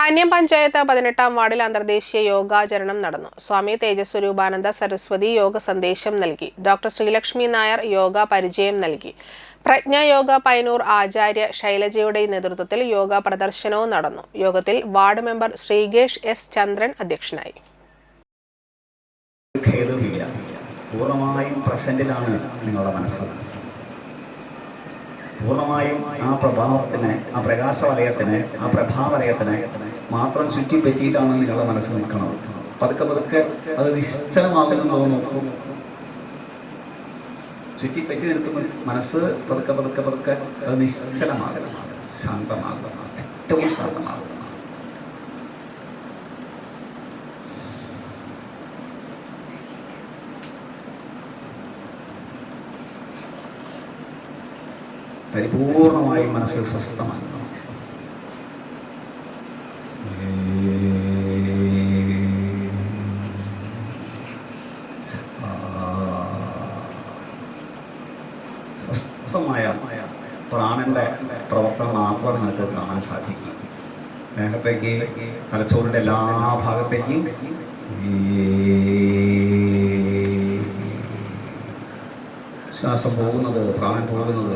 കാന്യം പഞ്ചായത്ത് 18-ാം വാർഡിൽ അന്തർദേശീയ യോഗാചരണം നടന്നു. സ്വാമി തേജസ്വരൂപാനന്ദ സരസ്വതി യോഗ സന്ദേശം നൽകി. ഡോക്ടർ ശ്രീലക്ഷ്മി നായർ യോഗ പരിചയം നൽകി. പ്രജ്ഞായോഗ പൈനൂർ ആചാര്യ ശൈലജയുടെ നേതൃത്വത്തിൽ യോഗ പ്രദർശനവും നടന്നു. യോഗത്തിൽ വാർഡ് മെമ്പർ ശ്രീകേഷ് എസ് ചന്ദ്രൻ അധ്യക്ഷനായി. പൂർണ്ണമായും പ്രസന്റിലാണ് നിങ്ങളുടെ മനസ്സ്. പൂർണ്ണമായും ആ പ്രഭാവത്തിന്, ആ പ്രകാശവലയത്തിന്, ആ പ്രഭാവലയത്തിന് മാത്രം ചുറ്റിപ്പറ്റിയിട്ടാണ് നിങ്ങളുടെ മനസ്സ് നിൽക്കുന്നത്. പതുക്കെ പതുക്കെ അത് നിശ്ചലമാകുന്നു നോക്കും. ചുറ്റിപ്പറ്റി നിൽക്കുന്ന മനസ്സ് പതുക്കെ പതുക്കെ പതുക്കെ അത് നിശ്ചലമാകും, ശാന്തമാകും, ഏറ്റവും ശാന്തമാകും. പരിപൂർണമായും മനസ്സിൽ സ്വസ്ഥമാണ്. സ്വസ്ഥമായ പ്രാണന്റെ പ്രവർത്തനം മാത്രം നിങ്ങൾക്ക് കാണാൻ സാധിക്കും. ദേഹത്തേക്ക്, തലച്ചോറിന്റെ എല്ലാ ഭാഗത്തേക്കും ശ്വാസം പോകുന്നത്, പ്രാണൻ പോകുന്നത്